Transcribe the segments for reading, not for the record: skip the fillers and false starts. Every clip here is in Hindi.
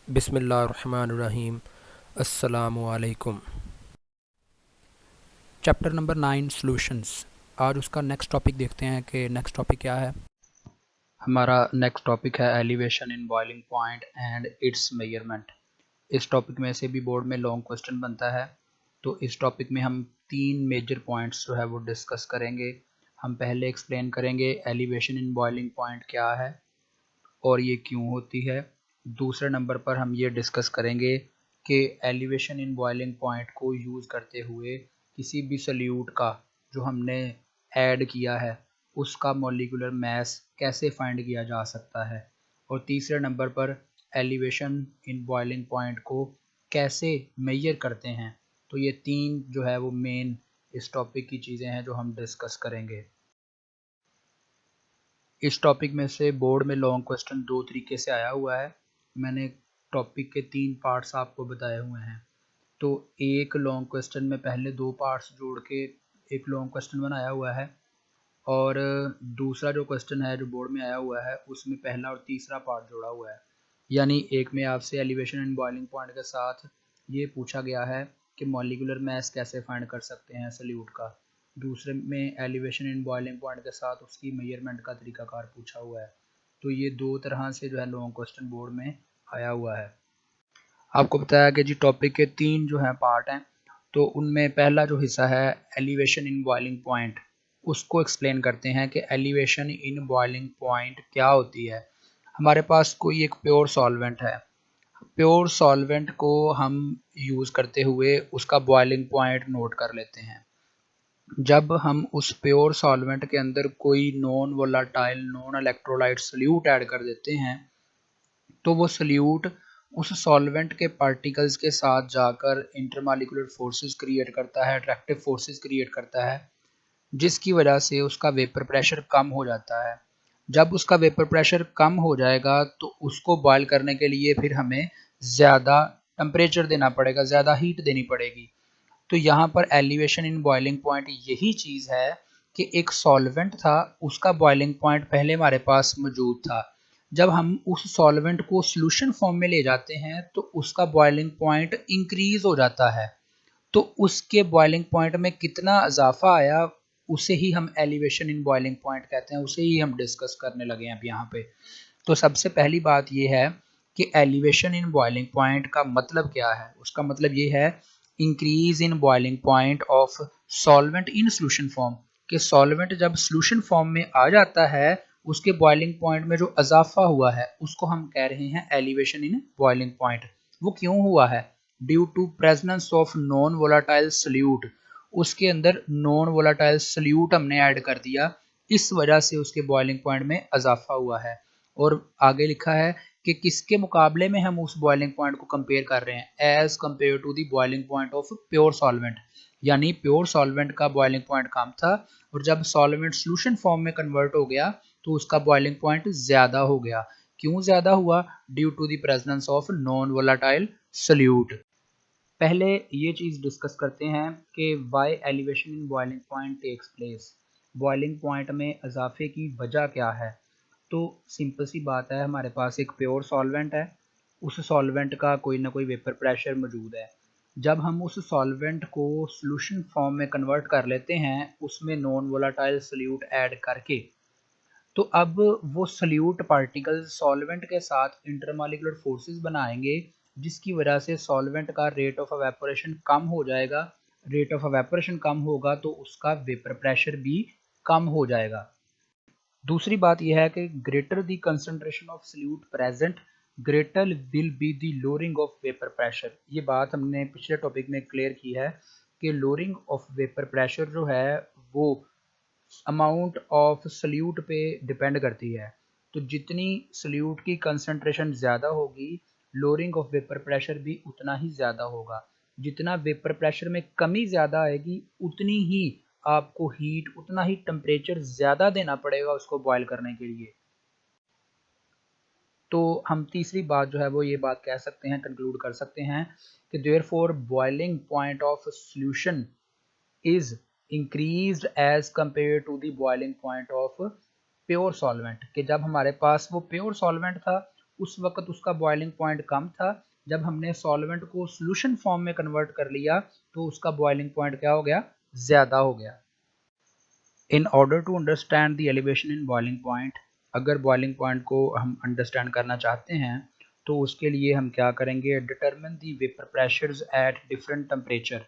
बिस्मिल्लाहिर्रहमानिर्रहीम। अस्सलामु अलैकुम। Chapter number 9 solutions. आज उसका नेक्स्ट टॉपिक देखते हैं कि नेक्स्ट टॉपिक क्या है। हमारा नेक्स्ट टॉपिक है elevation in boiling point and it's measurement. इस टॉपिक में से भी बोर्ड में लॉन्ग क्वेश्चन बनता है। तो इस टॉपिक में हम 3 मेजर पॉइंट्स जो है वो डिस्कस करेंगे। हम पहले एक्सप्लेन करेंगे एलिवेशन इन बॉइलिंग पॉइंट क्या है और ये क्यों होती है। दूसरे नंबर पर हम ये डिस्कस करेंगे कि एलिवेशन इन बॉइलिंग पॉइंट को यूज़ करते हुए किसी भी सल्यूट का जो हमने ऐड किया है उसका मॉलिक्यूलर मास कैसे फाइंड किया जा सकता है। और तीसरे नंबर पर एलिवेशन इन बॉइलिंग पॉइंट को कैसे मेजर करते हैं। तो ये 3 जो है वो मेन इस टॉपिक की चीज़ें हैं जो हम डिस्कस करेंगे। इस टॉपिक में से बोर्ड में लॉन्ग क्वेश्चन 2 तरीके से आया हुआ है। मैंने टॉपिक के 3 पार्ट्स आपको बताए हुए हैं। तो एक लॉन्ग क्वेश्चन में पहले 2 पार्ट्स जोड़ के एक लॉन्ग क्वेश्चन बनाया हुआ है और दूसरा जो क्वेश्चन है जो बोर्ड में आया हुआ है उसमें पहला और तीसरा पार्ट जोड़ा हुआ है। यानी एक में आपसे एलिवेशन एंड बॉइलिंग पॉइंट के साथ ये पूछा गया है कि मॉलिक्यूलर मास कैसे फाइंड कर सकते हैं सल्यूट का। दूसरे में एलिवेशन एंड बॉइलिंग पॉइंट के साथ उसकी मेजरमेंट का तरीकाकार पूछा हुआ है। तो ये 2 तरह से जो है लॉन्ग क्वेश्चन बोर्ड में आया हुआ है। आपको बताया कि जी टॉपिक के 3 जो हैं पार्ट हैं। तो उनमें पहला जो हिस्सा है एलिवेशन इन बॉइलिंग पॉइंट, उसको एक्सप्लेन करते हैं कि एलिवेशन इन बॉइलिंग पॉइंट क्या होती है। हमारे पास कोई एक प्योर सॉल्वेंट है। प्योर सॉल्वेंट को हम यूज़ करते हुए उसका बॉइलिंग पॉइंट नोट कर लेते हैं। जब हम उस प्योर सॉल्वेंट के अंदर कोई non volatile non electrolyte solute add कर देते हैं तो वो सल्यूट उस सॉल्वेंट के पार्टिकल्स के साथ जाकर इंटरमॉलिक्यूलर फोर्सेस क्रिएट करता है, अट्रैक्टिव फोर्सेस क्रिएट करता है, जिसकी वजह से उसका वेपर प्रेशर कम हो जाता है। जब उसका वेपर प्रेशर कम हो जाएगा तो उसको बॉयल करने के लिए फिर हमें ज़्यादा टेम्परेचर देना पड़ेगा, ज़्यादा हीट देनी पड़ेगी। तो यहाँ पर एलिवेशन इन बॉइलिंग पॉइंट यही चीज़ है कि एक सॉल्वेंट था, उसका बॉइलिंग पॉइंट पहले हमारे पास मौजूद था। जब हम उस सॉल्वेंट को सॉल्यूशन फॉर्म में ले जाते हैं तो उसका बॉइलिंग पॉइंट इंक्रीज हो जाता है। तो उसके बॉइलिंग पॉइंट में कितना इजाफा आया उसे ही हम एलिवेशन इन बॉइलिंग पॉइंट कहते हैं, उसे ही हम डिस्कस करने लगे हैं अब यहाँ पे। तो सबसे पहली बात यह है कि एलिवेशन इन बॉइलिंग पॉइंट का मतलब क्या है। उसका मतलब ये है increase in boiling point of solvent in solution form, कि सॉल्वेंट जब सॉल्यूशन फॉर्म में आ जाता है उसके बॉइलिंग पॉइंट में जो इजाफा हुआ है उसको हम कह रहे हैं एलिवेशन इन बॉइलिंग पॉइंट। वो क्यों हुआ है? Due to presence of non volatile solute. उसके अंदर नॉन वोलाटाइल सल्यूट हमने ऐड कर दिया, इस वजह से उसके बॉइलिंग पॉइंट में इजाफा हुआ है। और आगे लिखा है कि किसके मुकाबले में हम उस बॉइलिंग पॉइंट को कंपेयर कर रहे हैं, as compare to the boiling point of pure solvent. यानी प्योर सॉल्वेंट का बॉइलिंग पॉइंट कम था और जब सॉल्वेंट सॉल्यूशन फॉर्म में कन्वर्ट हो गया तो उसका बॉइलिंग पॉइंट ज्यादा हो गया। क्यों ज्यादा हुआ? Due to the presence of non volatile solute. पहले ये चीज डिस्कस करते हैं कि why elevation in boiling point takes place. Boiling point में इजाफे की वजह क्या है? तो सिंपल सी बात है, हमारे पास एक प्योर सॉल्वेंट है, उस सॉल्वेंट का कोई ना कोई वेपर प्रेशर मौजूद है। जब हम उस सॉल्वेंट को सॉल्यूशन फॉर्म में कन्वर्ट कर लेते हैं उसमें नॉन वोलाटाइल सल्यूट ऐड करके, तो अब वो सल्यूट पार्टिकल्स सॉल्वेंट के साथ इंटरमॉलिक्यूलर फोर्सेस बनाएंगे, जिसकी वजह से सॉल्वेंट का रेट ऑफ एवेपोरेशन कम हो जाएगा। रेट ऑफ एवेपोरेशन कम होगा तो उसका वेपर प्रेशर भी कम हो जाएगा। दूसरी बात यह है कि greater the concentration of solute present, greater will be the lowering of vapour pressure. ये बात हमने पिछले टॉपिक में क्लियर की है कि लोअरिंग ऑफ वेपर प्रेशर जो है वो अमाउंट ऑफ सल्यूट पे डिपेंड करती है। तो जितनी सल्यूट की कंसंट्रेशन ज़्यादा होगी लोअरिंग ऑफ वेपर प्रेशर भी उतना ही ज़्यादा होगा। जितना वेपर प्रेशर में कमी ज़्यादा आएगी उतनी ही आपको हीट, उतना ही टेम्परेचर ज़्यादा देना पड़ेगा उसको बॉयल करने के लिए। तो हम तीसरी बात जो है वो ये बात कह सकते हैं, कंक्लूड कर सकते हैं कि therefore boiling point of solution is increased as compare to the boiling point of pure solvent. कि जब हमारे पास वो प्योर सॉल्वेंट था उस वक्त उसका बॉइलिंग पॉइंट कम था। जब हमने सॉल्वेंट को सॉल्यूशन फॉर्म में कन्वर्ट कर लिया तो उसका बॉइलिंग पॉइंट क्या हो गया, ज़्यादा हो गया। In order to understand the elevation in boiling point, अगर बॉइलिंग पॉइंट को हम अंडरस्टैंड करना चाहते हैं तो उसके लिए हम क्या करेंगे, determine the vapour pressures eight different temperature,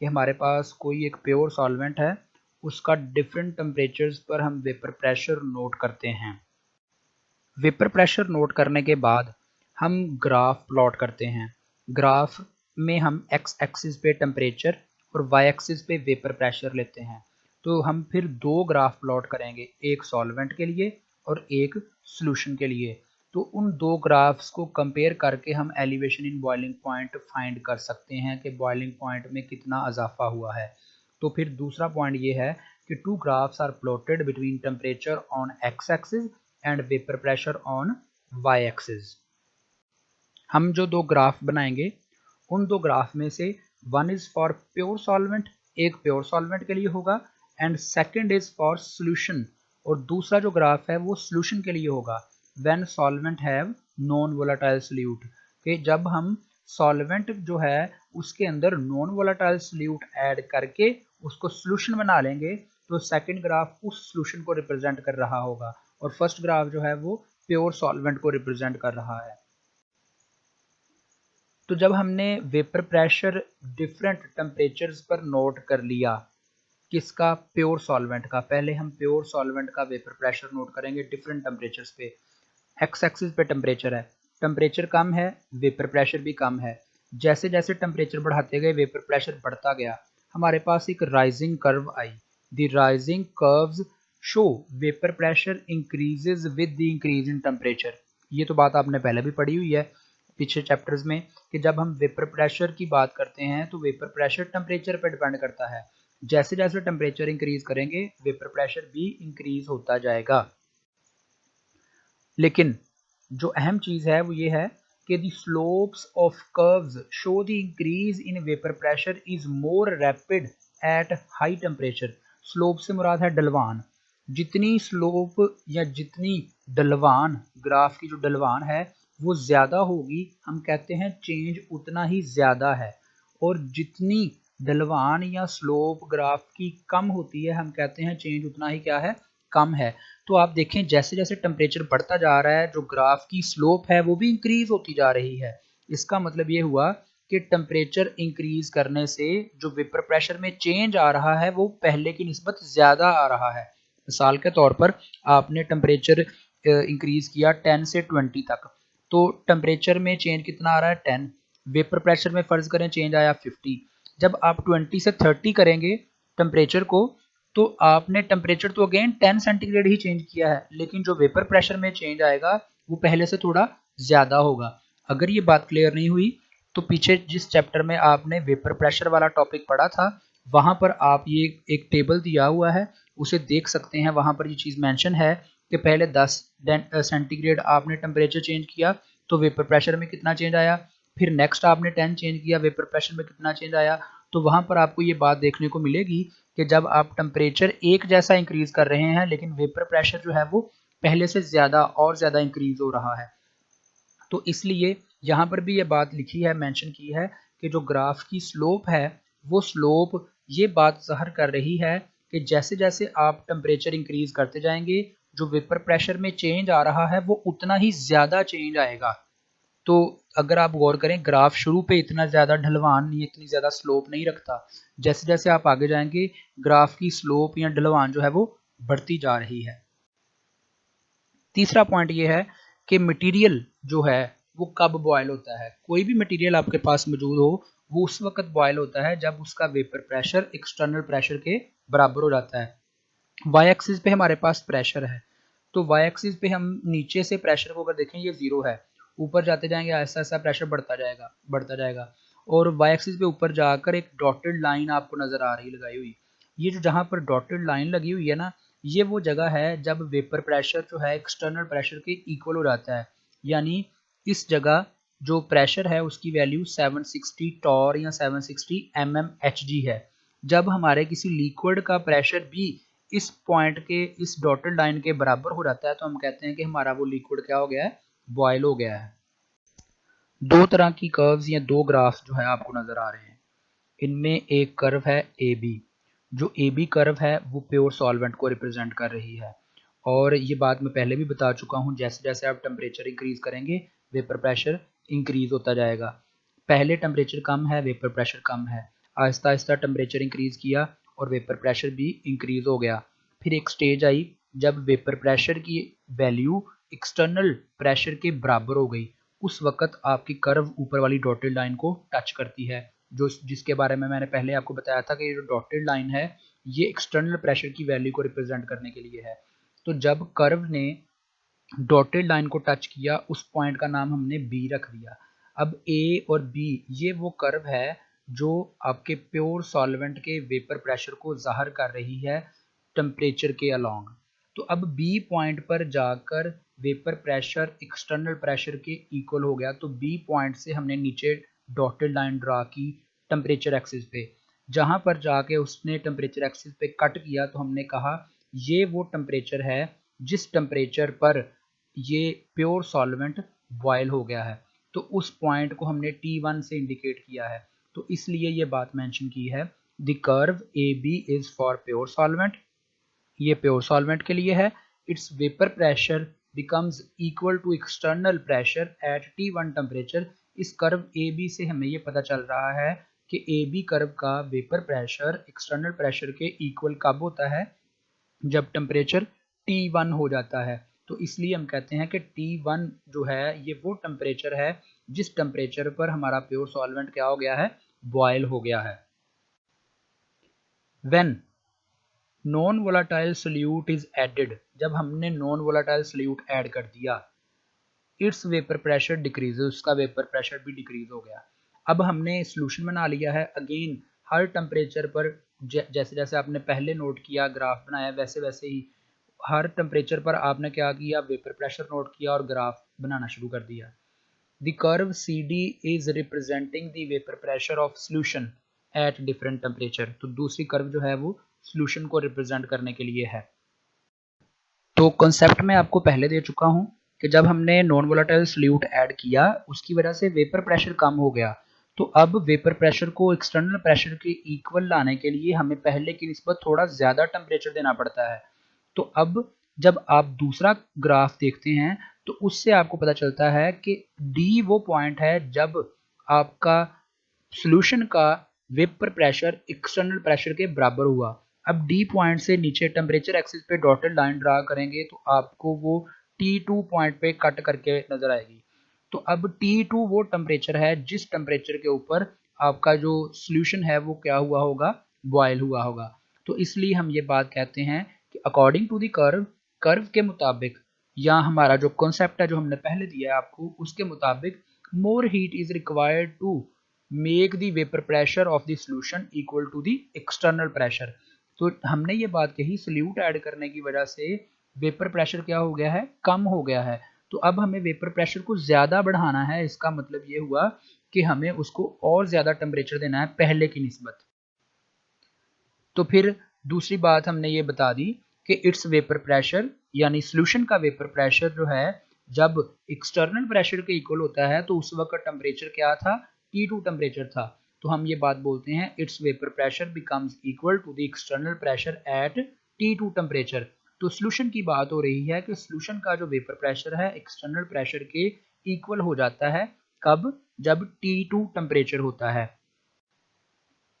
कि हमारे पास कोई एक प्योर सॉल्वेंट है, उसका डिफरेंट टेम्परेचर्स पर हम वेपर प्रेशर नोट करते हैं। वेपर प्रेशर नोट करने के बाद हम ग्राफ प्लॉट करते हैं। ग्राफ में हम एक्स एक्सिस पे टेम्परेचर और वाई एक्सिस पे वेपर प्रेशर लेते हैं। तो हम फिर दो ग्राफ प्लॉट करेंगे, एक सॉल्वेंट के लिए और एक सॉल्यूशन के लिए। तो उन दो ग्राफ्स को कंपेयर करके हम elevation in boiling point find कर सकते हैं कि बॉइलिंग पॉइंट में कितना इजाफा हुआ है। तो फिर दूसरा पॉइंट ये है कि two graphs are plotted between temperature on x axis and vapour pressure on y axis. हम जो दो ग्राफ बनाएंगे उन दो ग्राफ में से one is for pure solvent, एक प्योर सॉल्वेंट के लिए होगा, and second is for solution, और दूसरा जो ग्राफ है वो सॉल्यूशन के लिए होगा। When solvent have non volatile solute, कि जब हम सॉल्वेंट जो है उसके अंदर नॉन वोलेटाइल सोल्यूट ऐड करके उसको सॉल्यूशन बना लेंगे तो सेकंड ग्राफ उस सॉल्यूशन को रिप्रेजेंट कर रहा होगा और फर्स्ट ग्राफ जो है वो प्योर सॉल्वेंट को रिप्रेजेंट कर रहा है। तो जब हमने वेपर प्रेशर डिफरेंट टेम्परेचर्स पर नोट कर लिया, किसका, प्योर सॉल्वेंट का, पहले हम प्योर सॉल्वेंट का वेपर प्रेशर नोट करेंगे डिफरेंट टेम्परेचर्स पे। एक्स एक्सिस पे टेम्परेचर है, टेम्परेचर कम है, वेपर प्रेशर भी कम है। जैसे जैसे टेम्परेचर बढ़ाते गए वेपर प्रेशर बढ़ता गया, हमारे पास एक rising curve I. The rising curves show vapour pressure increases with the increase in temperature. ये तो बात आपने पहले भी पढ़ी हुई है पिछले चैप्टर्स में कि जब हम वेपर प्रेशर की बात करते हैं तो वेपर प्रेशर टेम्परेचर पर डिपेंड करता है। जैसे जैसे टेम्परेचर इंक्रीज करेंगे वेपर प्रेशर भी इंक्रीज होता जाएगा। लेकिन जो अहम चीज़ है वो ये है कि the slopes of curves show the increase in vapour pressure is more rapid at high temperature. Slope से मुराद है ढलवान। जितनी स्लोप या जितनी ढलवान, ग्राफ की जो ढलवान है वो ज़्यादा होगी, हम कहते हैं चेंज उतना ही ज़्यादा है। और जितनी ढलवान या स्लोप ग्राफ की कम होती है, हम कहते हैं चेंज उतना ही क्या है, कम है। तो आप देखें जैसे जैसे टेम्परेचर बढ़ता जा रहा है जो ग्राफ की स्लोप है वो भी इंक्रीज होती जा रही है। इसका मतलब ये हुआ कि टेम्परेचर इंक्रीज करने से जो वेपर प्रेशर में चेंज आ रहा है वो पहले की निस्बत ज़्यादा आ रहा है। मिसाल के तौर पर आपने टेम्परेचर इंक्रीज किया 10 से 20 तक, तो टेम्परेचर में चेंज कितना आ रहा है, 10। वेपर प्रेशर में फ़र्ज़ करें चेंज आया 50। जब आप 20 से 30 करेंगे टेम्परेचर को तो आपने टेम्परेचर तो अगेन 10 सेंटीग्रेड ही चेंज किया है, लेकिन जो वेपर प्रेशर में चेंज आएगा वो पहले से थोड़ा ज़्यादा होगा। अगर ये बात क्लियर नहीं हुई तो पीछे जिस चैप्टर में आपने वेपर प्रेशर वाला टॉपिक पढ़ा था वहाँ पर आप ये एक टेबल दिया हुआ है उसे देख सकते हैं। वहाँ पर ये चीज़ मेंशन है कि पहले 10 सेंटीग्रेड आपने टेम्परेचर चेंज किया तो वेपर प्रेशर में कितना चेंज आया, फिर नेक्स्ट आपने 10 चेंज किया वेपर प्रेशर में कितना चेंज आया। तो वहाँ पर आपको ये बात देखने को मिलेगी कि जब आप टेम्परेचर एक जैसा इंक्रीज कर रहे हैं लेकिन वेपर प्रेशर जो है वो पहले से ज़्यादा और ज़्यादा इंक्रीज हो रहा है। तो इसलिए यहाँ पर भी ये बात लिखी है, मेंशन की है कि जो ग्राफ की स्लोप है वो स्लोप ये बात ज़ाहिर कर रही है कि जैसे जैसे आप टेम्परेचर इंक्रीज करते जाएंगे जो वेपर प्रेशर में चेंज आ रहा है वो उतना ही ज़्यादा चेंज आएगा। तो अगर आप गौर करें ग्राफ शुरू पे इतना ज़्यादा ढलवान नहीं, इतनी ज़्यादा स्लोप नहीं रखता। जैसे जैसे आप आगे जाएंगे ग्राफ की स्लोप या ढलवान जो है वो बढ़ती जा रही है। तीसरा पॉइंट ये है कि मटेरियल जो है वो कब बॉयल होता है। कोई भी मटेरियल आपके पास मौजूद हो वो उस वक्त बॉयल होता है जब उसका वेपर प्रेशर एक्सटर्नल प्रेशर के बराबर हो जाता है। वाई एक्सिस पे हमारे पास प्रेशर है तो वाई एक्सिस पे हम नीचे से प्रेशर को अगर देखें ये 0 है, ऊपर जाते जाएंगे ऐसा ऐसा प्रेशर बढ़ता जाएगा। और वाई एक्सिस पे ऊपर जाकर एक डॉटेड लाइन आपको नज़र आ रही है लगाई हुई। ये जो जहाँ पर डॉटेड लाइन लगी हुई है ना, ये वो जगह है जब वेपर प्रेशर जो है एक्सटर्नल प्रेशर के इक्वल हो जाता है। यानी इस जगह जो प्रेशर है उसकी वैल्यू 760 टॉर या 760 mmHg है। जब हमारे किसी लिक्विड का प्रेशर भी इस पॉइंट के, इस डॉटेड लाइन के बराबर हो जाता है तो हम कहते हैं कि हमारा वो लिक्विड क्या हो गया है, बॉयल हो गया है। दो तरह की कर्व्स या दो ग्राफ्स जो है आपको नजर आ रहे हैं। इनमें एक कर्व है ए बी, जो ए बी कर्व है वो प्योर सॉल्वेंट को रिप्रेजेंट कर रही है। और ये बात मैं पहले भी बता चुका हूँ, जैसे जैसे आप टेम्परेचर इंक्रीज करेंगे वेपर प्रेशर इंक्रीज होता जाएगा। पहले टेम्परेचर कम है, वेपर प्रेशर कम है, आहिस्ता आहिस्ता टेम्परेचर इंक्रीज किया और वेपर प्रेशर भी इंक्रीज हो गया। फिर एक स्टेज आई जब वेपर प्रेशर की वैल्यू एक्सटर्नल प्रेशर के बराबर हो गई। उस वक्त आपकी कर्व ऊपर वाली डॉटेड लाइन को टच करती है, जो जिसके बारे में मैंने पहले आपको बताया था कि ये जो डॉटेड लाइन है ये एक्सटर्नल प्रेशर की वैल्यू को रिप्रेजेंट करने के लिए है। तो जब कर्व ने डॉटेड लाइन को टच किया उस पॉइंट का नाम हमने बी रख दिया। अब ए और बी ये वो कर्व है जो आपके प्योर सॉल्वेंट के वेपर प्रेशर को जाहिर कर रही है टेम्परेचर के अलोंग। तो अब बी पॉइंट पर जाकर वेपर प्रेशर एक्सटर्नल प्रेशर के इक्वल हो गया। तो बी पॉइंट से हमने नीचे डॉटेड लाइन ड्रा की टेम्परेचर एक्सिस पे, जहां पर जाके उसने टेम्परेचर एक्सिस पे कट किया तो हमने कहा ये वो टेम्परेचर है जिस टेम्परेचर पर ये प्योर सॉल्वेंट बॉयल हो गया है। तो उस पॉइंट को हमने T1 से इंडिकेट किया है। तो इसलिए ये बात मेंशन की है, the curve A B is for pure solvent, ये प्योर सॉल्वेंट के लिए है। Its vapour pressure becomes equal to external pressure at T1 temperature. इस कर्व ए बी से हमें ये पता चल रहा है कि ए बी कर्व का वेपर प्रेशर एक्सटर्नल प्रेशर के इक्वल कब होता है, जब टेम्परेचर T1 हो जाता है। तो इसलिए हम कहते हैं कि T1 जो है ये वो टेम्परेचर है जिस टेम्परेचर पर हमारा प्योर सॉल्वेंट क्या हो गया है, बॉयल हो गया है। When non volatile solute is added, जब हमने नॉन वोलाटाइल सोल्यूट ऐड कर दिया, इट्स वेपर प्रेशर डिक्रीज, उसका वेपर प्रेशर भी डिक्रीज हो गया। अब हमने सोल्यूशन बना लिया है। अगेन हर टेम्परेचर पर जैसे जैसे आपने पहले नोट किया ग्राफ बनाया वैसे वैसे ही हर टेम्परेचर पर आपने क्या किया, वेपर प्रेशर नोट किया और ग्राफ बनाना शुरू कर दिया। The curve C D is representing the vapour pressure of solution at different temperature. तो दूसरी कर्व जो है वो सोल्यूशन को रिप्रेजेंट करने के लिए है। तो कॉन्सेप्ट मैं आपको पहले दे चुका हूं कि जब हमने नॉन वोलेटाइल सोल्यूट ऐड किया उसकी वजह से वेपर प्रेशर कम हो गया। तो अब वेपर प्रेशर को एक्सटर्नल प्रेशर के इक्वल लाने के लिए हमें पहले की निस्बत थोड़ा ज्यादा टेम्परेचर देना पड़ता है। तो अब जब आप दूसरा ग्राफ देखते हैं तो उससे आपको पता चलता है कि डी वो पॉइंट है जब आपका सॉल्यूशन का वेपर प्रेशर एक्सटर्नल प्रेशर के बराबर हुआ। अब डी पॉइंट से नीचे टेम्परेचर एक्सिस पे डॉटेड लाइन ड्रा करेंगे तो आपको वो T2 पॉइंट पे कट करके नजर आएगी। तो अब T2 वो टेम्परेचर है जिस टेम्परेचर के ऊपर आपका जो सॉल्यूशन है वो क्या हुआ होगा, बॉयल हुआ होगा। तो इसलिए हम ये बात कहते हैं कि according to the curve, curve के मुताबिक या हमारा जो कॉन्सेप्ट है जो हमने पहले दिया है आपको उसके मुताबिक more heat is required to make the vapour pressure of the solution equal to the external pressure. तो हमने ये बात कही सोल्यूट ऐड करने की वजह से वेपर प्रेशर क्या हो गया है, कम हो गया है। तो अब हमें वेपर प्रेशर को ज्यादा बढ़ाना है। इसका मतलब ये हुआ कि हमें उसको और ज्यादा टेम्परेचर देना है पहले की निस्बत। तो फिर दूसरी बात हमने ये बता दी कि इट्स वेपर प्रेशर यानी सॉल्यूशन का वेपर प्रेशर जो है जब एक्सटर्नल प्रेशर के इक्वल होता है तो उस वक्त टेम्परेचर क्या था, T2 टेम्परेचर था। तो हम ये बात बोलते हैं it's vapour pressure becomes equal to the external pressure at T2 temperature. तो सॉल्यूशन की बात हो रही है कि सॉल्यूशन का जो वेपर प्रेशर है एक्सटर्नल प्रेशर के इक्वल हो जाता है, कब, जब T2 टेम्परेचर होता है।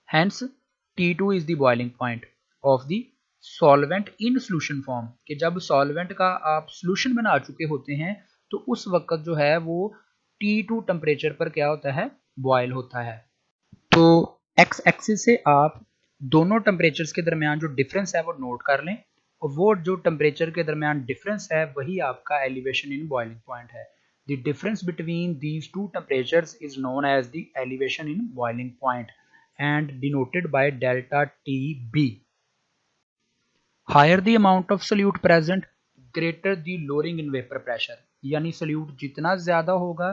Hence T2 is the boiling point of the solvent in solution form, कि जब सॉल्वेंट का आप सॉल्यूशन बना चुके होते हैं तो उस वक्त जो है वो T2 टेम्परेचर पर क्या होता है, बॉयल होता है। तो एक्स एक्सिस से आप दोनों टेम्परेचर्स के दरमियान जो डिफरेंस है वो नोट कर लें और वो जो टेम्परेचर के दरमियान डिफरेंस है वही आपका एलिवेशन इन बॉइलिंग पॉइंट है। The difference between these two temperatures is known as the elevation in boiling point and denoted by delta TB. Higher the amount of solute present, greater the lowering in vapor pressure। यानी solute जितना ज्यादा होगा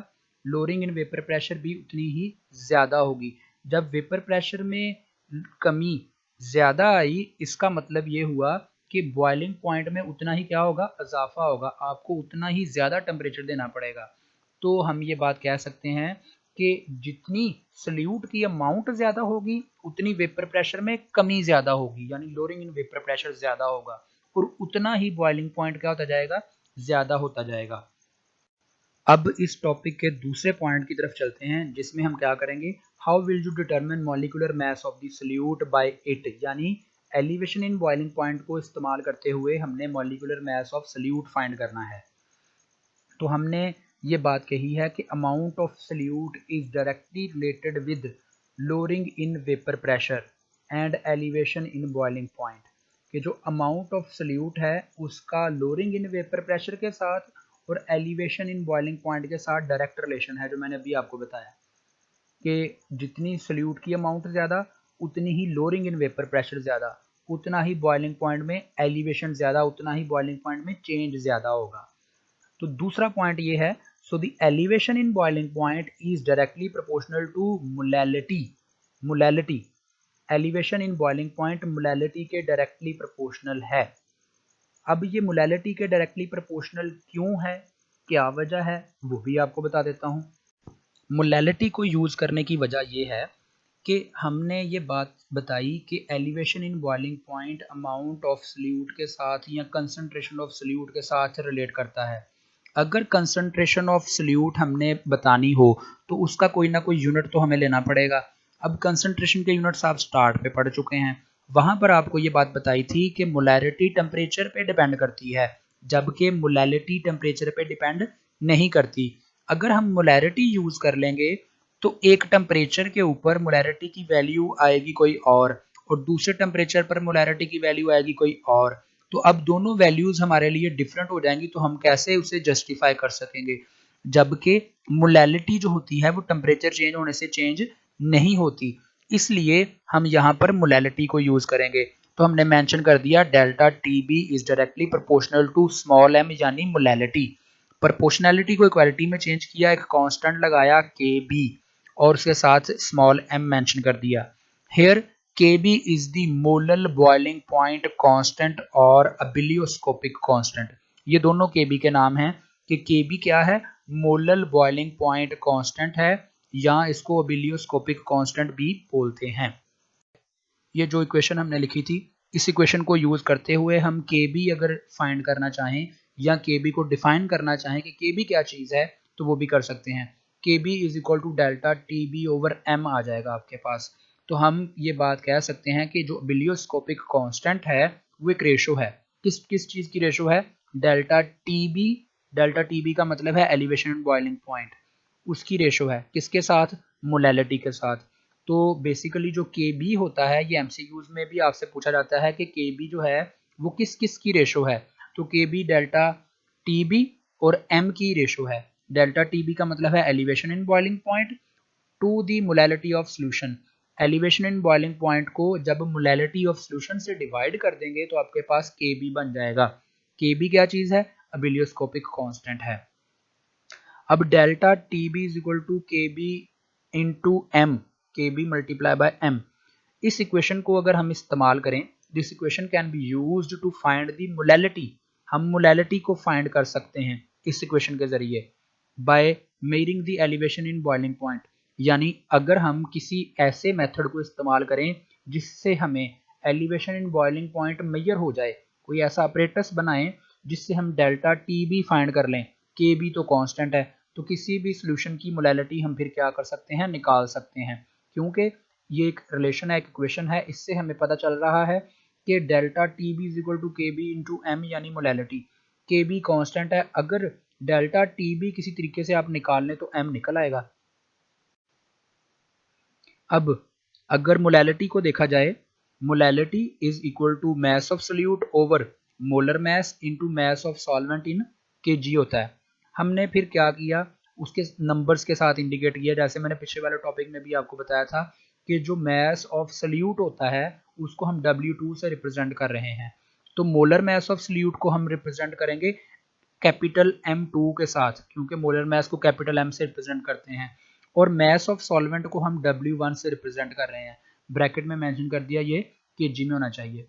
lowering in vapor pressure भी उतनी ही ज्यादा होगी। जब vapor pressure में कमी ज्यादा आई इसका मतलब ये हुआ कि बॉइलिंग पॉइंट में उतना ही क्या होगा, इजाफा होगा, आपको उतना ही ज़्यादा टेम्परेचर देना पड़ेगा। तो हम ये बात कह सकते हैं कि जितनी सल्यूट की अमाउंट ज़्यादा होगी उतनी वेपर प्रेशर में कमी ज़्यादा होगी, यानी लोअरिंग इन वेपर प्रेशर ज़्यादा होगा, और उतना ही बॉइलिंग पॉइंट क्या होता जाएगा, ज़्यादा होता जाएगा। अब इस टॉपिक के दूसरे पॉइंट की तरफ चलते हैं, जिसमें हम क्या करेंगे, how will you determine molecular mass of the solute bye it, यानी एलिवेशन इन बॉइलिंग पॉइंट को इस्तेमाल करते हुए हमने molecular mass of solute find करना है। तो हमने ये बात कही है कि amount of solute is directly related with lowering in vapour pressure and elevation in boiling point, कि जो अमाउंट ऑफ सॉल्यूट है उसका लोअरिंग इन वेपर प्रेशर के साथ और एलिवेशन इन बॉइलिंग पॉइंट के साथ डायरेक्ट रिलेशन है, जो मैंने अभी आपको बताया कि जितनी सॉल्यूट की अमाउंट ज़्यादा उतनी ही लोअरिंग इन वेपर प्रेशर ज़्यादा, उतना ही बॉइलिंग पॉइंट में एलिवेशन ज़्यादा, उतना ही बॉइलिंग पॉइंट में चेंज ज़्यादा होगा। तो दूसरा पॉइंट ये है, so the elevation in boiling point is directly proportional to molality. Elevation in boiling point molality के डायरेक्टली प्रोपोर्शनल है। अब ये मोलैलिटी के डायरेक्टली प्रोपोर्शनल क्यों है, क्या वजह है, वो भी आपको बता देता हूँ। मोलैलिटी को यूज़ करने की वजह ये है कि हमने ये बात बताई कि elevation in boiling point amount of solute के साथ या कंसंट्रेशन ऑफ सॉल्यूट के साथ रिलेट करता है। अगर कंसंट्रेशन ऑफ सॉल्यूट हमने बतानी हो तो उसका कोई ना कोई यूनिट तो हमें लेना पड़ेगा। अब कंसंट्रेशन के यूनिट्स आप स्टार्ट पे पढ़ चुके हैं, वहां पर आपको ये बात बताई थी कि मोलैलिटी टेम्परेचर पे डिपेंड करती है, जबकि मोलैलिटी टेम्परेचर पे डिपेंड नहीं करती। अगर हम मोलैलिटी यूज कर लेंगे तो एक टेम्परेचर के ऊपर मोलैलिटी की वैल्यू आएगी कोई और दूसरे टेम्परेचर पर मोलैलिटी की वैल्यू आएगी कोई और। तो अब दोनों वैल्यूज हमारे लिए डिफरेंट हो जाएंगी, तो हम कैसे उसे जस्टिफाई कर सकेंगे, जबकि मोलैलिटी जो होती है वो टेम्परेचर चेंज होने से चेंज नहीं होती। इसलिए हम यहाँ पर मोलैलिटी को यूज करेंगे। तो हमने मेंशन कर दिया delta T B is directly proportional to small M, यानी मोलैलिटी। प्रोपोर्शनैलिटी को इक्वालिटी में चेंज किया, एक कांस्टेंट लगाया के बी और उसके साथ स्मॉल एम मेंशन कर दिया। Here Kb is the molal boiling point constant और अबिलियोस्कोपिक कांस्टेंट, ये दोनों Kb के नाम हैं कि Kb क्या है, मोलल बॉइलिंग पॉइंट कांस्टेंट है, या इसको अबिलियोस्कोपिक कांस्टेंट भी बोलते हैं। ये जो इक्वेशन हमने लिखी थी, इस इक्वेशन को यूज करते हुए हम Kb अगर फाइंड करना चाहें या Kb को डिफाइन करना चाहें कि Kb क्या चीज़ है, तो वो भी कर सकते हैं। Kb is equal to delta T over M आ जाएगा आपके पास। तो हम ये बात कह सकते हैं कि जो अबिलियोस्कोपिक कांस्टेंट है वो एक रेशो है, किस किस चीज की रेशो है, डेल्टा टीबी का मतलब है एलिवेशन एंड बॉइलिंग पॉइंट, उसकी रेशो है किसके साथ, मोलैलिटी के साथ। तो बेसिकली जो Kb होता है, ये एमसीक्यूज में भी आपसे पूछा जाता है कि Kb जो है वो किस किस की रेशो है। तो Kb डेल्टा टीबी और m की रेशो है। डेल्टा टीबी का मतलब है elevation in boiling point to the molality of solution. Elevation in boiling point को जब मोलैलिटी ऑफ सॉल्यूशन से डिवाइड कर देंगे तो आपके पास Kb बन जाएगा। Kb क्या चीज है, अबिलियोस्कोपिक कांस्टेंट है। अब delta TB is equal to Kb into M, Kb multiply by m। इस इक्वेशन को अगर हम इस्तेमाल करें, this equation can be used to find the molality, हम मोलैलिटी को फाइंड कर सकते हैं इस इक्वेशन के जरिए by measuring the elevation in boiling point. यानी अगर हम किसी ऐसे मेथड को इस्तेमाल करें जिससे हमें elevation in boiling point measure हो जाए, कोई ऐसा ऑपरेटर्स बनाएं जिससे हम डेल्टा टी बी फाइंड कर लें, के बी तो कांस्टेंट है, तो किसी भी सॉल्यूशन की मोलैलिटी हम फिर क्या कर सकते हैं, निकाल सकते हैं। क्योंकि ये एक रिलेशन है, एक इक्वेशन है, इससे हमें पता चल रहा है कि delta T B is equal to K B into M, यानी मोलैलिटी। के बी कॉन्स्टेंट है, अगर डेल्टा टी बी किसी तरीके से आप निकाल लें तो एम निकल आएगा। अब अगर मोलैलिटी को देखा जाए, molality is equal to mass of solute over molar mass into mass of solvent in KG होता है। हमने फिर क्या किया, उसके नंबर्स के साथ इंडिकेट किया, जैसे मैंने पिछले वाले टॉपिक में भी आपको बताया था कि जो मास ऑफ सॉल्यूट होता है उसको हम W2 से रिप्रेजेंट कर रहे हैं। तो मोलर मास ऑफ सॉल्यूट को हम रिप्रेजेंट करेंगे कैपिटल M2 के साथ, क्योंकि मोलर मास को कैपिटल M से रिप्रेजेंट करते हैं, और मास ऑफ सॉल्वेंट को हम W1 से रिप्रेजेंट कर रहे हैं। ब्रैकेट में मेंशन कर दिया, ये केजी में होना चाहिए।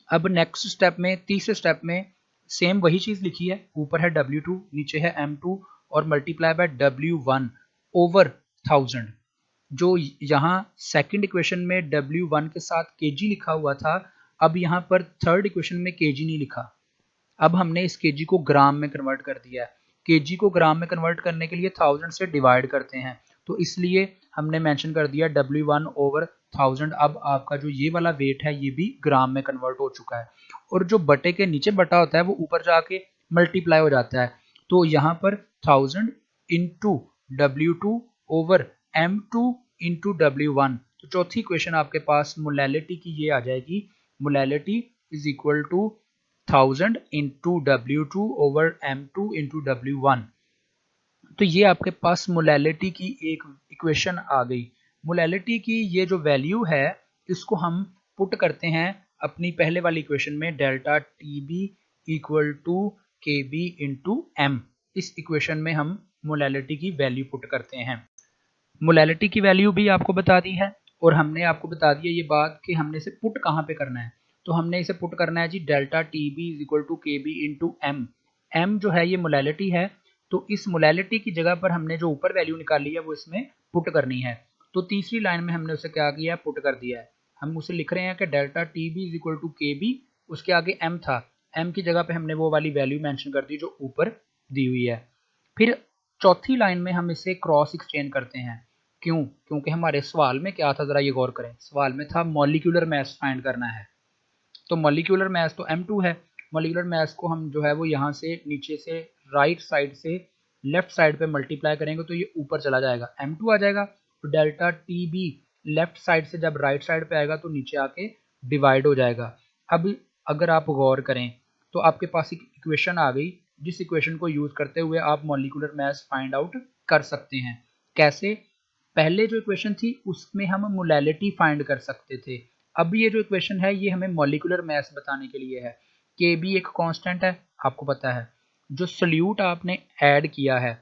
अब नेक्स्ट स्टेप में, तीसरे स्टेप में सेम वही चीज़ लिखी है, ऊपर है W2, नीचे है M2 और मल्टीप्लाई बाय W1 ओवर 1000। जो यहाँ सेकंड इक्वेशन में W1 के साथ kg लिखा हुआ था, अब यहाँ पर थर्ड इक्वेशन में kg नहीं लिखा, अब हमने इस kg को ग्राम में कन्वर्ट कर दिया है। kg को ग्राम में कन्वर्ट करने के लिए 1000 से डिवाइड करते हैं, तो इसलिए हमने मेंशन कर दिया W1 ओवर 1000। अब आपका जो ये वाला वेट है ये भी ग्राम में कन्वर्ट हो चुका है, और जो बटे के नीचे बटा होता है वो ऊपर जाके मल्टीप्लाई हो जाता है। तो यहाँ पर 1000 into W2 over M2 into W1, तो चौथी इक्वेशन आपके पास मोलैलिटी की ये आ जाएगी, molality is equal to 1000 into W2 over M2 into W1। तो ये आपके पास मोलैलिटी की एक इक्वेशन आ गई। मोलैलिटी की ये जो वैल्यू है इसको हम पुट करते हैं अपनी पहले वाली इक्वेशन में, delta TB equal to KB into M। इस इक्वेशन में हम मोलैलिटी की वैल्यू पुट करते हैं। मोलैलिटी की वैल्यू भी आपको बता दी है, और हमने आपको बता दिया ये बात कि हमने इसे पुट कहाँ पे करना है। तो हमने इसे पुट करना है जी delta TB is equal to KB into M। M जो है ये मोलैलिटी है, तो इस मोलैलिटी की जगह पर हमने जो ऊपर वैल्यू निकाली है वो इसमें पुट करनी है। तो तीसरी लाइन में हमने उसे क्या किया है, पुट कर दिया है। हम उसे लिख रहे हैं कि delta TB is equal to KB, उसके आगे M था, M की जगह पे हमने वो वाली वैल्यू मेंशन कर दी जो ऊपर दी हुई है। फिर चौथी लाइन में हम इसे क्रॉस एक्सचेंज करते हैं। क्यों? क्योंकि हमारे सवाल में क्या था, जरा ये गौर करें। सवाल में था मॉलिक्यूलर मास फाइंड करना है, तो मॉलिक्यूलर मास तो M2 है। मॉलिक्यूलर मास को हम जो है वो यहाँ से नीचे से राइट साइड से लेफ्ट साइड पे मल्टीप्लाई करेंगे तो ये ऊपर चला जाएगा, M2 आ जाएगा। तो डेल्टा TB लेफ्ट साइड से जब राइट साइड पे आएगा तो नीचे आके डिवाइड हो जाएगा। अब अगर आप गौर करें तो आपके पास एक इक्वेशन आ गई, जिस इक्वेशन को यूज करते हुए आप मॉलिक्यूलर मास फाइंड आउट कर सकते हैं। कैसे? पहले जो इक्वेशन थी उसमें हम मोलैलिटी फाइंड कर सकते थे, अब ये जो इक्वेशन है ये हमें मॉलिक्यूलर मास बताने के लिए है। KB एक कांस्टेंट है, आपको पता है। जो सोल्यूट आपने ऐड किया है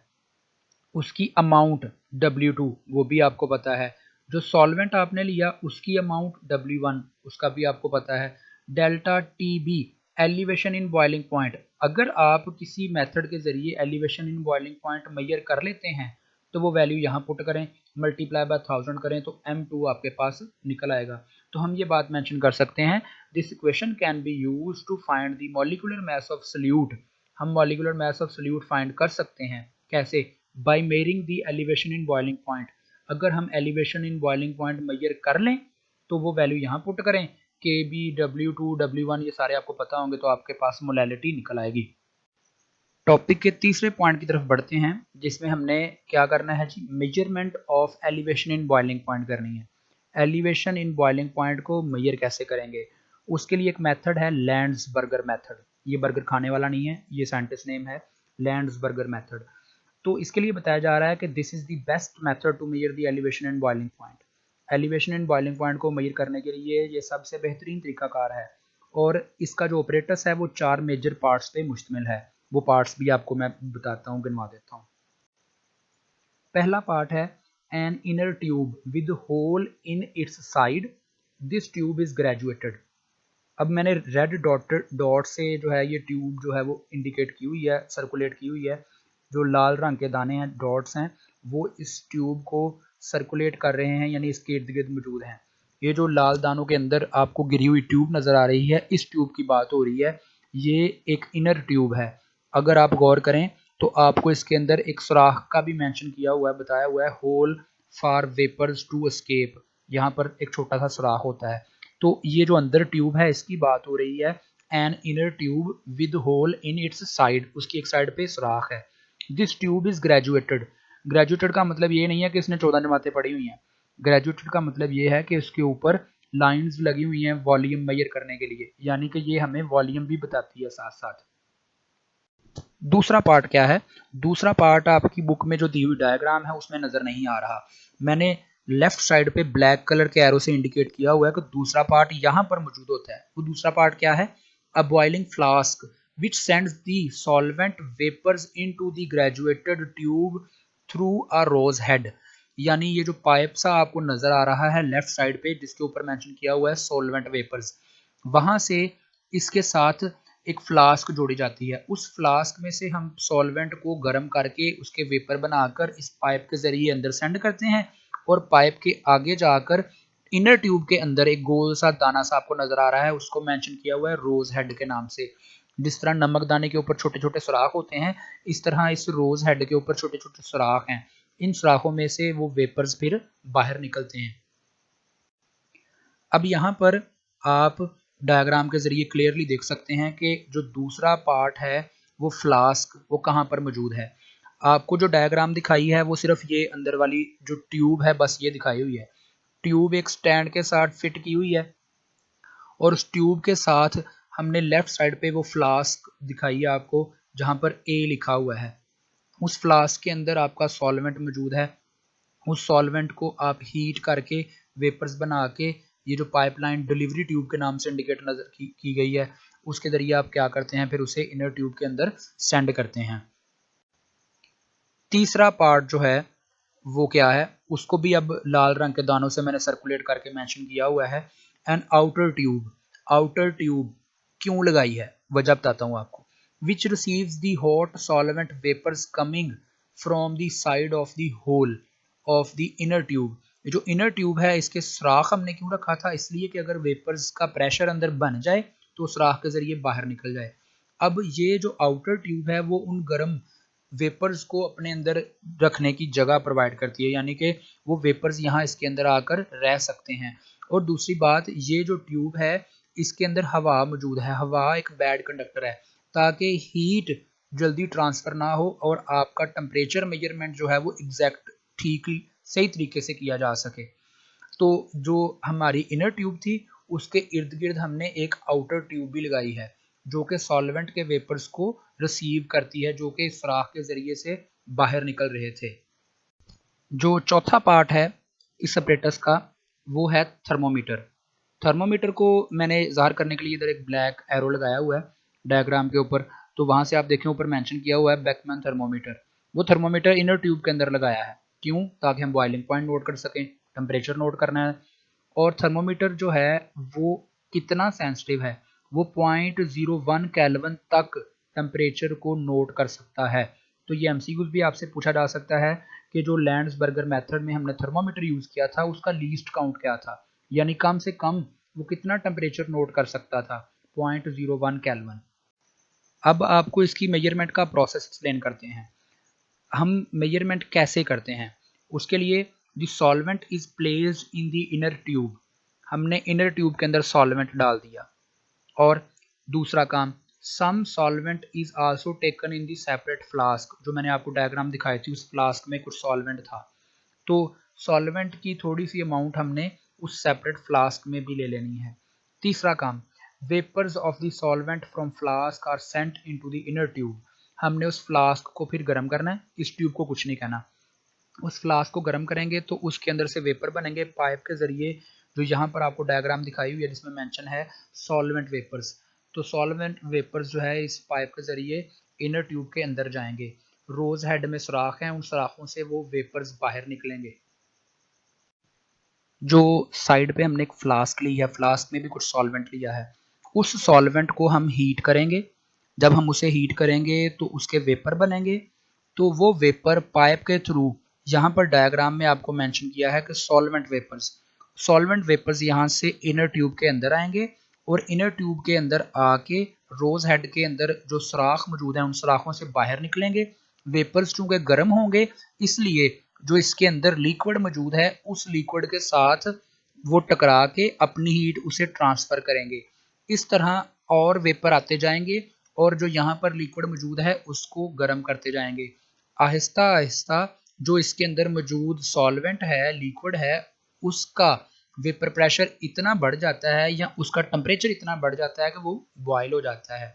उसकी अमाउंट W2 वो भी आपको पता है। जो सॉल्वेंट आपने लिया उसकी अमाउंट W1 उसका भी आपको पता है। Delta TB elevation in boiling point, अगर आप किसी मेथड के जरिए elevation in boiling point measure कर लेते हैं तो वो वैल्यू यहाँ पुट करें, मल्टीप्लाई बाय 1000 करें तो M2 आपके पास निकल आएगा। तो हम ये बात मेंशन कर सकते हैं, this equation can be use to find the molecular mass of solute. हम molecular mass of solute find कर सकते हैं। कैसे? By measuring the elevation in boiling point. अगर हम elevation in boiling point measure कर लें तो वो वैल्यू यहाँ पुट करें, KB W2 W1 ये सारे आपको पता होंगे, तो आपके पास मोलैलिटी निकल आएगी। टॉपिक के तीसरे पॉइंट की तरफ बढ़ते हैं, जिसमें हमने क्या करना है जी, measurement of elevation in boiling point करनी है। एलिवेशन इन बॉइलिंग पॉइंट को मेजर कैसे करेंगे, उसके लिए एक मेथड है लैंड्सबर्गर मेथड। ये बर्गर खाने वाला नहीं है, ये साइंटिस्ट नेम है, लैंड्सबर्गर मेथड। तो इसके लिए बताया जा रहा है कि this is the best method to measure the elevation in boiling point. Elevation in boiling point को मेजर करने के लिए ये सबसे बेहतरीन तरीकाकार है, और इसका जो ऑपरेटस है वो 4 मेजर पार्ट्स पे मुश्तमिल है। वो पार्ट्स भी आपको मैं बताता हूँ, गिनवा देता हूँ। पहला पार्ट है an inner tube with hole in its side, this tube is graduated. अब मैंने रेड डॉट से जो है ये ट्यूब जो है वो इंडिकेट की हुई है, सर्कुलेट की हुई है। जो लाल रंग के दाने हैं, डॉट्स हैं, वो इस ट्यूब को सर्कुलेट कर रहे हैं, यानी इसके इर्द गिर्द मौजूद हैं। ये जो लाल दानों के अंदर आपको गिरी हुई ट्यूब नज़र आ रही है, इस ट्यूब की बात हो रही है। ये एक इनर ट्यूब है। अगर आप गौर करें तो आपको इसके अंदर एक सुराख का भी मेंशन किया हुआ है, बताया हुआ है hole for vapours to escape. यहाँ पर एक छोटा सा सुराख होता है। तो ये जो अंदर ट्यूब है इसकी बात हो रही है, an inner tube with hole in its side, उसकी एक साइड पे सुराख है। This tube is graduated. Graduated का मतलब ये नहीं है कि इसने 14 जमातें पढ़ी हुई हैं। ग्रेजुएटेड का मतलब ये है कि उसके ऊपर लाइंस लगी हुई हैं वॉल्यूम मेजर करने के लिए, यानी कि ये हमें वॉल्यूम भी बताती है साथ साथ। दूसरा पार्ट क्या है? दूसरा पार्ट आपकी बुक में जो दी हुई डायग्राम है उसमें नजर नहीं आ रहा। मैंने लेफ्ट साइड पे ब्लैक कलर के एरो से इंडिकेट किया हुआ है कि दूसरा पार्ट यहाँ पर मौजूद होता है। वो दूसरा पार्ट क्या है? A boiling flask which sends the solvent vapors into the graduated tube through a rose head। यानी ये जो पाइप सा आपको नजर आ रहा है लेफ्ट साइड पे, जिसके ऊपर मेंशन किया हुआ है सॉल्वेंट वेपर्स, वहां से इसके साथ एक फ्लास्क जोड़ी जाती है। उस फ्लास्क में से हम सॉल्वेंट को गर्म करके उसके वेपर बनाकर इस पाइप के जरिए अंदर सेंड करते हैं, और पाइप के आगे जाकर इनर ट्यूब के अंदर एक गोल सा दाना सा आपको नजर आ रहा है, उसको मेंशन किया हुआ है रोज हेड के नाम से। जिस तरह नमक दाने के ऊपर छोटे छोटे सुराख होते हैं, इस तरह इस रोज हेड के ऊपर छोटे छोटे सुराख हैं। इन सुराखों में से वो वेपर्स फिर बाहर निकलते हैं। अब यहाँ पर आप डायग्राम के जरिए क्लियरली देख सकते हैं कि जो दूसरा पार्ट है वो फ्लास्क, वो कहाँ पर मौजूद है। आपको जो डायग्राम दिखाई है वो सिर्फ ये अंदर वाली जो ट्यूब है बस ये दिखाई हुई है। ट्यूब एक स्टैंड के साथ फिट की हुई है, और उस ट्यूब के साथ हमने लेफ्ट साइड पे वो फ्लास्क दिखाई है आपको, जहाँ पर ए लिखा हुआ है। उस फ्लास्क के अंदर आपका सॉल्वेंट मौजूद है। उस सॉल्वेंट को आप हीट करके वेपर्स बना के, ये जो पाइपलाइन डिलीवरी ट्यूब के नाम से इंडिकेट नजर की गई है, उसके जरिए आप क्या करते हैं, फिर उसे इनर ट्यूब के अंदर सेंड करते हैं। तीसरा पार्ट जो है वो क्या है, उसको भी अब लाल रंग के दानों से मैंने सर्कुलेट करके मेंशन किया हुआ है, an outer tube. Outer tube क्यों लगाई है, वजह बताता हूँ आपको। Which receives the hot solvent vapours coming from the side of the hole of the inner tube. जो इनर ट्यूब है इसके सुराख हमने क्यों रखा था, इसलिए कि अगर वेपर्स का प्रेशर अंदर बन जाए तो सुराख के जरिए बाहर निकल जाए। अब ये जो आउटर ट्यूब है वो उन गर्म वेपर्स को अपने अंदर रखने की जगह प्रोवाइड करती है, यानी कि वो वेपर्स यहाँ इसके अंदर आकर रह सकते हैं। और दूसरी बात, ये जो ट्यूब है इसके अंदर हवा मौजूद है। हवा एक बैड कंडक्टर है, ताकि हीट जल्दी ट्रांसफर ना हो और आपका टेम्परेचर मेजरमेंट जो है वो एग्जैक्ट ठीक सही तरीके से किया जा सके। तो जो हमारी इनर ट्यूब थी उसके इर्द गिर्द हमने एक आउटर ट्यूब भी लगाई है, जो कि सॉल्वेंट के वेपर्स को रिसीव करती है, जो कि सुराख के जरिए से बाहर निकल रहे थे। जो चौथा पार्ट है इस अपरेटस का वो है थर्मोमीटर। थर्मोमीटर को मैंने ज़ाहिर करने के लिए इधर एक ब्लैक एरो लगाया हुआ है डायग्राम के ऊपर, तो वहां से आप देखें ऊपर मेंशन किया हुआ है बेकमैन थर्मोमीटर। वो थर्मोमीटर इनर ट्यूब के अंदर लगाया है, क्यों, ताकि हम बॉइलिंग पॉइंट नोट कर सकें, टेम्परेचर नोट करना है। और थर्मोमीटर जो है वो कितना सेंसिटिव है, वो 0.01 केल्विन तक टेम्परेचर को नोट कर सकता है। तो ये एमसीक्यूज भी आपसे पूछा जा सकता है कि जो लैंड्सबर्गर मेथड में हमने थर्मोमीटर यूज किया था उसका लीस्ट काउंट क्या था, यानी कम से कम वो कितना टेम्परेचर नोट कर सकता था, 0.01 केल्विन। अब आपको इसकी मेजरमेंट का प्रोसेस एक्सप्लेन करते हैं। हम मेजरमेंट कैसे करते हैं, उसके लिए the solvent is placed in the inner tube. हमने इनर ट्यूब के अंदर सॉल्वेंट डाल दिया। और दूसरा काम, some solvent is also taken in the separate flask. जो मैंने आपको डायग्राम दिखाई थी उस फ्लास्क में कुछ सॉल्वेंट था, तो सॉल्वेंट की थोड़ी सी अमाउंट हमने उस सेपरेट फ्लास्क में भी ले लेनी है। तीसरा काम, vapours of the solvent from flask are sent into the inner tube. हमने उस फ्लास्क को फिर गर्म करना है, इस ट्यूब को कुछ नहीं कहना। उस फ्लास्क को गर्म करेंगे तो उसके अंदर से वेपर बनेंगे पाइप के जरिए, जो यहाँ पर आपको डायग्राम दिखाई हुई है जिसमें मेंशन है सॉल्वेंट वेपर्स। तो सॉल्वेंट वेपर्स जो है इस पाइप के जरिए इनर ट्यूब के अंदर जाएंगे। रोज हेड में सुराख हैं, उन सुराखों से वो वेपर्स बाहर निकलेंगे। जो साइड पे हमने एक फ्लास्क ली है, फ्लास्क में भी कुछ सॉल्वेंट लिया है, उस सॉल्वेंट को हम हीट करेंगे। जब हम उसे हीट करेंगे तो उसके वेपर बनेंगे। तो वो वेपर पाइप के थ्रू, यहाँ पर डायग्राम में आपको मेंशन किया है कि सॉल्वेंट वेपर्स यहाँ से इनर ट्यूब के अंदर आएंगे, और इनर ट्यूब के अंदर आके रोज हेड के अंदर जो सुराख मौजूद है उन सुराखों से बाहर निकलेंगे। वेपर्स चूंकि गर्म होंगे, इसलिए जो इसके अंदर लिक्विड मौजूद है उस लिक्विड के साथ वो टकरा के अपनी हीट उसे ट्रांसफर करेंगे। इस तरह और वेपर आते जाएंगे, और जो यहाँ पर लिक्विड मौजूद है उसको गर्म करते जाएंगे। आहिस्ता आहिस्ता जो इसके अंदर मौजूद सॉल्वेंट है, लिक्विड है, उसका वेपर प्रेशर इतना बढ़ जाता है या उसका टेम्परेचर इतना बढ़ जाता है कि वो बॉयल हो जाता है।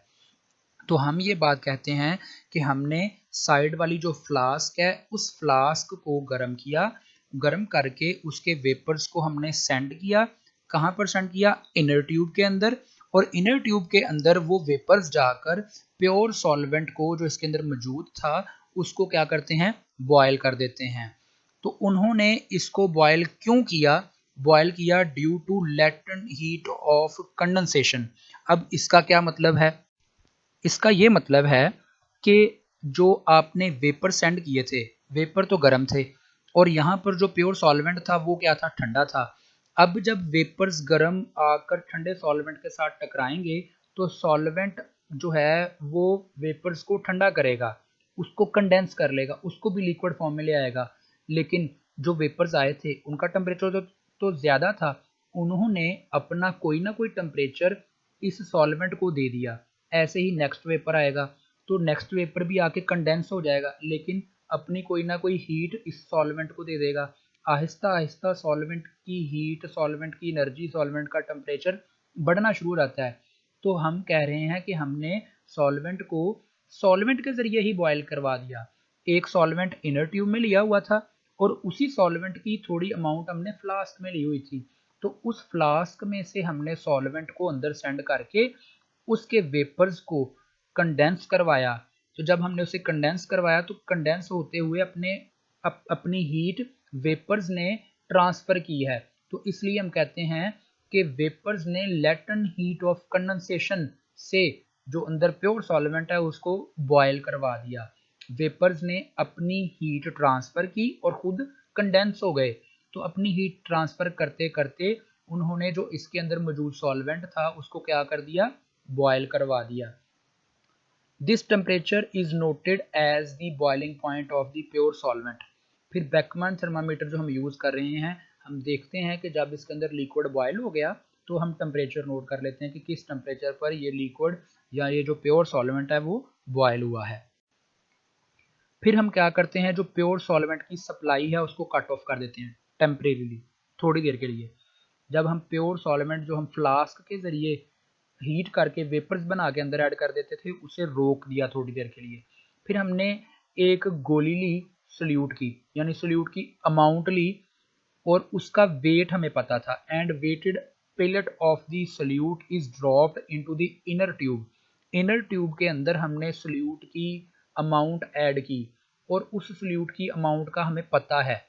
तो हम ये बात कहते हैं कि हमने साइड वाली जो फ्लास्क है उस फ्लास्क को गर्म किया, गर्म करके उसके वेपर्स को हमने सेंड किया। कहाँ पर सेंड किया, इनर ट्यूब के अंदर। और इनर ट्यूब के अंदर वो वेपर्स जाकर प्योर सॉल्वेंट को जो इसके अंदर मौजूद था उसको क्या करते हैं, बॉयल कर देते हैं। तो उन्होंने इसको बॉयल क्यों किया, बॉयल किया due to latent heat of condensation. अब इसका क्या मतलब है? इसका ये मतलब है कि जो आपने वेपर सेंड किए थे, वेपर तो गर्म थे और यहाँ पर जो प्योर सॉल्वेंट था वो क्या था? ठंडा था। अब जब वेपर्स गर्म आकर ठंडे सॉल्वेंट के साथ टकराएंगे तो सॉल्वेंट जो है वो वेपर्स को ठंडा करेगा, उसको कंडेंस कर लेगा, उसको भी लिक्विड फॉर्म में ले आएगा। लेकिन जो वेपर्स आए थे उनका टेम्परेचर तो ज़्यादा था, उन्होंने अपना कोई ना कोई टेम्परेचर इस सॉल्वेंट को दे दिया। ऐसे ही नेक्स्ट वेपर आएगा तो नेक्स्ट वेपर भी आके कंडेंस हो जाएगा, लेकिन अपनी कोई ना कोई हीट इस सॉल्वेंट को दे देगा। आहिस्ता आहिस्ता सॉल्वेंट की हीट, सॉल्वेंट की एनर्जी, सॉल्वेंट का टेम्परेचर बढ़ना शुरू हो जाता है। तो हम कह रहे हैं कि हमने सॉल्वेंट को सॉल्वेंट के जरिए ही बॉयल करवा दिया। एक सॉल्वेंट इनर ट्यूब में लिया हुआ था और उसी सॉल्वेंट की थोड़ी अमाउंट हमने फ्लास्क में ली हुई थी, तो उस फ्लास्क में से हमने सॉल्वेंट को अंदर सेंड करके उसके वेपर्स को कंडेंस करवाया। तो जब हमने उसे कंडेंस करवाया तो कंडेंस होते हुए अपनी हीट वेपर्स ने ट्रांसफर की है। तो इसलिए हम कहते हैं कि वेपर्स ने लेटेंट हीट ऑफ कंडेंसेशन से जो अंदर प्योर सॉल्वेंट है उसको बॉयल करवा दिया। वेपर्स ने अपनी हीट ट्रांसफर की और खुद कंडेंस हो गए। तो अपनी हीट ट्रांसफर करते करते उन्होंने जो इसके अंदर मौजूद सॉल्वेंट था उसको क्या कर दिया? बॉयल करवा दिया। This temperature is noted as the boiling point of the pure solvent. फिर बेकमैन थर्मामीटर जो हम यूज कर रहे हैं, हम देखते हैं कि जब इसके अंदर लिक्विड बॉयल हो गया तो हम टेम्परेचर नोट कर लेते हैं कि किस टेम्परेचर पर ये लिक्विड या ये जो प्योर सॉल्वेंट है वो बॉयल हुआ है। फिर हम क्या करते हैं, जो प्योर सॉल्वेंट की सप्लाई है उसको कट ऑफ कर देते हैं टेम्परेरीली, थोड़ी देर के लिए। जब हम प्योर सॉल्वेंट जो हम फ्लास्क के जरिए हीट करके वेपर्स बना के अंदर ऐड कर देते थे उसे रोक दिया थोड़ी देर के लिए। फिर हमने एक गोली ली सोल्यूट की, यानी सोल्यूट की अमाउंट ली और उसका वेट हमें पता था, and weighted pellet of the solute is dropped into the inner tube. Inner tube के अंदर हमने सोल्यूट की अमाउंट ऐड की और उस सोल्यूट की अमाउंट का हमें पता है,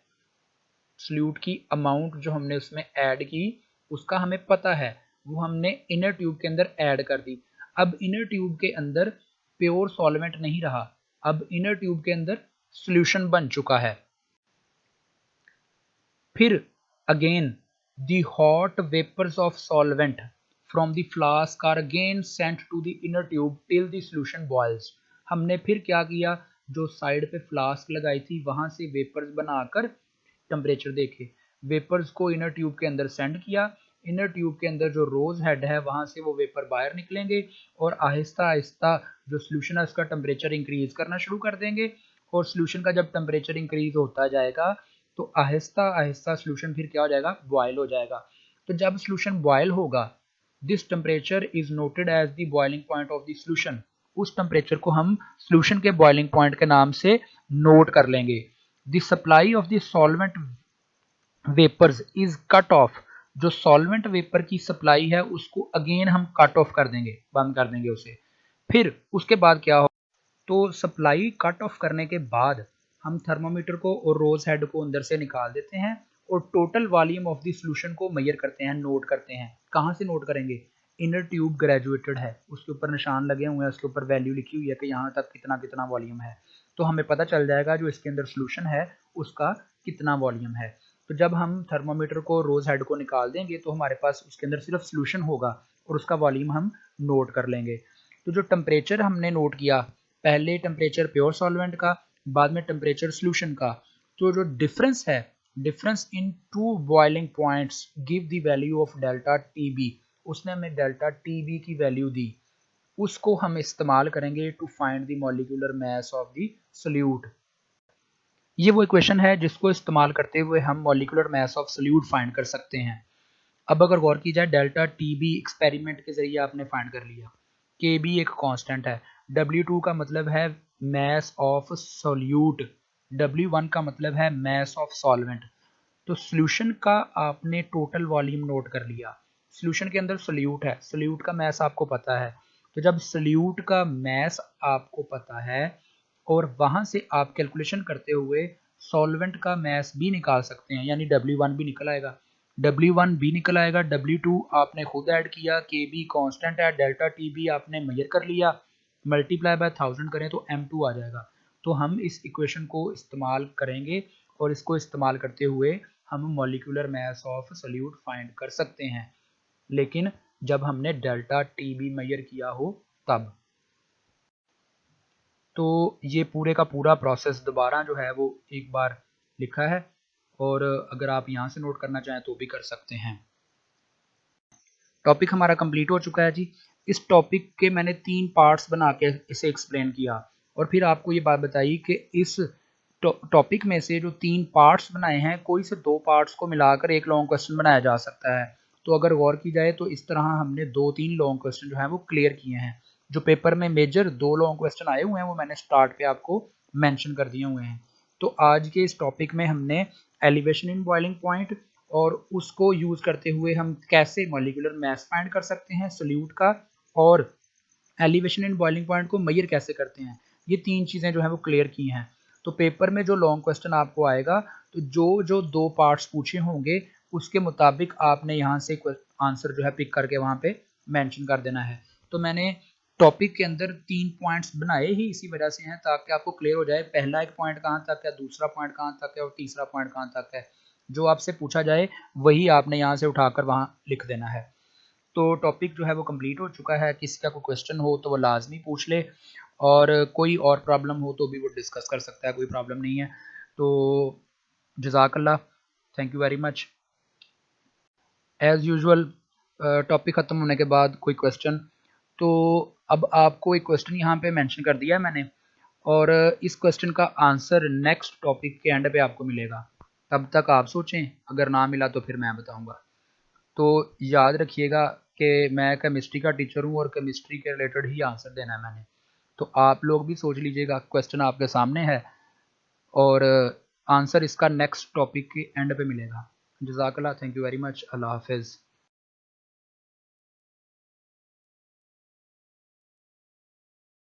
सोल्यूट की अमाउंट जो हमने उसमें ऐड की उसका हमें पता है, वो हमने इनर ट्यूब के अंदर ऐड कर दी। अब इनर ट्यूब के अंदर प्योर सॉल्वेंट नहीं रहा, अब इनर ट्यूब के अंदर सॉल्यूशन बन चुका है। फिर again the hot vapours of solvent from the flask are again sent to the inner tube till the solution boils. हमने फिर क्या किया, जो साइड पे फ्लास्क लगाई थी वहां से वेपर्स बनाकर टेम्परेचर देखे, वेपर्स को इनर ट्यूब के अंदर सेंड किया। इनर ट्यूब के अंदर जो रोज हेड है वहां से वो वेपर बाहर निकलेंगे और आहिस्ता आहिस्ता जो सोल्यूशन है उसका टेम्परेचर इंक्रीज करना शुरू कर देंगे। और सोल्यूशन का जब टेम्परेचर इंक्रीज होता जाएगा तो आहिस्ता आहिस्ता सोल्यूशन फिर क्या हो जाएगा? बॉयल हो जाएगा। तो जब सोल्यूशन बॉयल होगा, this temperature is noted as the boiling point of the solution. उस टेम्परेचर को हम सोल्यूशन के बॉइलिंग पॉइंट के नाम से नोट कर लेंगे। The supply of the solvent vapours is cut off. जो सॉल्वेंट वेपर की सप्लाई है उसको अगेन हम कट ऑफ कर देंगे, बंद कर देंगे उसे। फिर उसके बाद क्या हो, तो सप्लाई कट ऑफ करने के बाद हम थर्मोमीटर को और रोज हेड को अंदर से निकाल देते हैं और total volume of the solution को मेजर करते हैं, नोट करते हैं। कहाँ से नोट करेंगे? इनर ट्यूब ग्रेजुएटेड है, उसके ऊपर निशान लगे हुए हैं, उसके ऊपर वैल्यू लिखी हुई है कि यहाँ तक कितना कितना वॉल्यूम है, तो हमें पता चल जाएगा जो इसके अंदर सॉल्यूशन है उसका कितना वॉल्यूम है। तो जब हम थर्मोमीटर को रोज हेड को निकाल देंगे तो हमारे पास उसके अंदर सिर्फ सॉल्यूशन होगा और उसका वॉल्यूम हम नोट कर लेंगे। तो जो टेम्परेचर हमने नोट किया, पहले टेम्परेचर प्योर सॉल्वेंट का, बाद में टेम्परेचर सॉल्यूशन का, तो जो डिफरेंस है, difference in two boiling points give the value of delta TB. उसने हमें डेल्टा टीबी की वैल्यू दी, उसको हम इस्तेमाल करेंगे to find the molecular mass of the solute. ये वो इक्वेशन है जिसको इस्तेमाल करते हुए हम molecular mass of solute find कर सकते हैं। अब अगर गौर की जाए, डेल्टा टीबी एक्सपेरिमेंट के जरिए आपने फाइंड कर लिया, के बी एक कांस्टेंट है, W2 का मतलब है मास ऑफ सोल्यूट, W1 का मतलब है मास ऑफ सॉल्वेंट। तो सॉल्यूशन का आपने टोटल वॉल्यूम नोट कर लिया, सॉल्यूशन के अंदर सोल्यूट है, सोल्यूट का मास आपको पता है। तो जब सोल्यूट का मास आपको पता है और वहां से आप कैलकुलेशन करते हुए सॉल्वेंट का मास भी निकाल सकते हैं, यानी W1 भी निकल आएगा। W1 भी निकल आएगा, W2 आपने खुद ऐड किया, KB कांस्टेंट है, डेल्टा TB आपने मेजर कर लिया, मल्टीप्लाई बाय 1000 करें तो M2 आ जाएगा। तो हम इस इक्वेशन को इस्तेमाल करेंगे और इसको इस्तेमाल करते हुए हम molecular mass of solute find कर सकते हैं, लेकिन जब हमने डेल्टा TB मेजर किया हो तब। तो ये पूरे का पूरा प्रोसेस दोबारा जो है वो एक बार लिखा है, और अगर आप यहाँ से नोट करना चाहें तो भी कर सकते हैं। टॉपिक हमारा कंप्लीट हो चुका है जी। इस टॉपिक के मैंने 3 पार्ट्स बना के इसे एक्सप्लेन किया, और फिर आपको ये बात बताई कि इस टॉपिक में से जो 3 पार्ट्स बनाए हैं, कोई से 2 पार्ट्स को मिलाकर एक लॉन्ग क्वेश्चन बनाया जा सकता है। तो अगर गौर की जाए तो इस तरह हमने 2-3 लॉन्ग क्वेश्चन जो है वो क्लियर किए हैं। जो पेपर में मेजर 2 लॉन्ग क्वेश्चन आए हुए हैं वो मैंने स्टार्ट पे आपको मेंशन कर दिए हुए हैं। तो आज के इस टॉपिक में हमने एलिवेशन इन बॉइलिंग पॉइंट और उसको यूज करते हुए हम कैसे मॉलिक्यूलर मास फाइंड कर सकते हैं सोल्यूट का, और एलिवेशन इन बॉइलिंग पॉइंट को मेजर कैसे करते हैं, ये 3 चीजें जो है वो क्लियर की हैं। तो पेपर में जो लॉन्ग क्वेश्चन आपको आएगा, तो जो जो 2 पार्ट्स पूछे होंगे उसके मुताबिक आपने यहाँ से आंसर जो है पिक करके वहां पे मेंशन कर देना है। तो मैंने टॉपिक के अंदर 3 पॉइंट्स बनाए ही इसी वजह से हैं, ताकि आपको क्लियर हो जाए पहला एक पॉइंट कहाँ तक है, दूसरा पॉइंट कहाँ तक है और तीसरा पॉइंट कहाँ तक है। जो आपसे पूछा जाए वही आपने यहाँ से उठाकर वहाँ लिख देना है। तो टॉपिक जो है वो कंप्लीट हो चुका है। किसी का कोई क्वेश्चन हो तो वो लाजमी पूछ ले, और कोई और प्रॉब्लम हो तो भी वो डिस्कस कर सकता है, कोई प्रॉब्लम नहीं है। तो जज़ाकल्लाह, thank you very much. As usual topic ख़त्म होने के बाद कोई क्वेश्चन, तो अब आपको एक क्वेश्चन यहाँ पे मेंशन कर दिया है मैंने, और इस क्वेश्चन का आंसर नेक्स्ट टॉपिक के एंड पे आपको मिलेगा। तब तक आप सोचें, अगर ना मिला तो फिर मैं बताऊँगा। तो याद रखिएगा कि मैं केमिस्ट्री का टीचर हूँ और केमिस्ट्री के रिलेटेड ही आंसर देना है मैंने। तो आप लोग भी सोच लीजिएगा, क्वेश्चन आपके सामने है और आंसर इसका नेक्स्ट टॉपिक के एंड पे मिलेगा। जज़ाकल्लाह, थैंक यू वेरी मच, अल्लाह हाफिज़।